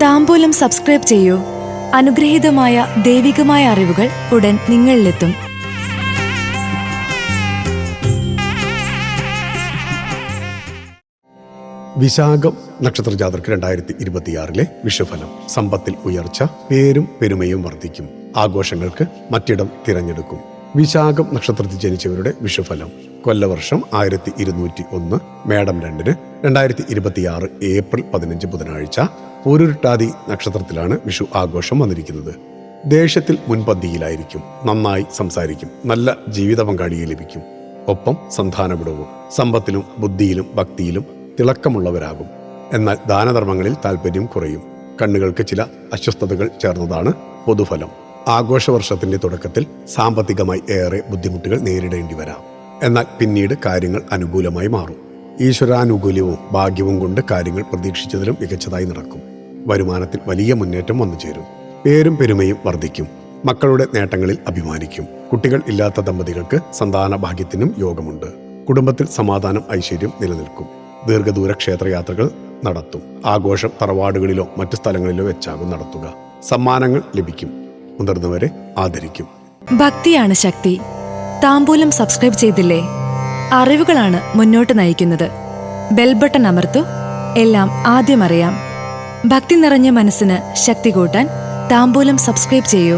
താംബൂലം subscribe ചെയ്യൂ. അനുഗ്രഹീതമായ ദൈവികമായ അറിവുകൾ ഉടൻ നിങ്ങളിലെത്തും. വിശാഖം നക്ഷത്ര ജാതർക്ക് 2026 വിഷുഫലം. സമ്പത്തിൽ ഉയർച്ച, പേരും പെരുമയും വർദ്ധിക്കും. ആഘോഷങ്ങൾക്ക് മറ്റിടം തിരഞ്ഞെടുക്കും. വിശാഖം നക്ഷത്രത്തിൽ ജനിച്ചവരുടെ വിഷുഫലം. കൊല്ലവർഷം 1201, മേടം 2, 2026 ഏപ്രിൽ 15 ബുധനാഴ്ച. പൂരുരുട്ടാതി നക്ഷത്രത്തിലാണ് വിഷു ആഘോഷം വന്നിരിക്കുന്നത്. ദേഷ്യത്തിൽ മുൻപന്തിയിലായിരിക്കും. നന്നായി സംസാരിക്കും. നല്ല ജീവിത പങ്കാളിയെ ലഭിക്കും. ഒപ്പം സന്താനവിടവും. സമ്പത്തിലും ബുദ്ധിയിലും ഭക്തിയിലും തിളക്കമുള്ളവരാകും. എന്നാൽ ദാനധർമ്മങ്ങളിൽ താല്പര്യം കുറയും. കണ്ണുകൾക്ക് ചില അസ്വസ്ഥതകൾ ചേർന്നതാണ് പൊതുഫലം. ആഘോഷവർഷത്തിന്റെ തുടക്കത്തിൽ സാമ്പത്തികമായി ഏറെ ബുദ്ധിമുട്ടുകൾ നേരിടേണ്ടി വരാം. എന്നാൽ പിന്നീട് കാര്യങ്ങൾ അനുകൂലമായി മാറും. ഈശ്വരാനുകൂല്യവും ഭാഗ്യവും കൊണ്ട് കാര്യങ്ങൾ പ്രതീക്ഷിച്ചതിലും മികച്ചതായി നടക്കും. വരുമാനത്തിൽ വലിയ മുന്നേറ്റം വന്നു ചേരും. പേരും പെരുമയും വർദ്ധിക്കും. മക്കളുടെ നേട്ടങ്ങളിൽ അഭിമാനിക്കും. കുട്ടികൾ ഇല്ലാത്ത ദമ്പതികൾക്ക് സന്താന ഭാഗ്യത്തിനും യോഗമുണ്ട്. കുടുംബത്തിൽ സമാധാനം, ഐശ്വര്യം നിലനിൽക്കും. ദീർഘദൂര ക്ഷേത്രയാത്രകൾ നടത്തും. ആഘോഷം തറവാടുകളിലോ മറ്റു സ്ഥലങ്ങളിലോ വെച്ചാകും നടത്തുക. സമ്മാനങ്ങൾ ലഭിക്കും. മുതിർന്നവരെ ആദരിക്കും. ഭക്തിയാണ് ശക്തി. താംബൂലം സബ്സ്ക്രൈബ് ചെയ്തില്ലേ? അറിവുകളാണ് മുന്നോട്ട് നയിക്കുന്നത്. ബെൽ ബട്ടൺ അമർത്തു. എല്ലാം ആദ്യം അറിയാം. ഭക്തി നിറഞ്ഞ മനസ്സിന് ശക്തി കൂട്ടാൻ താംബൂലം സബ്സ്ക്രൈബ് ചെയ്യൂ.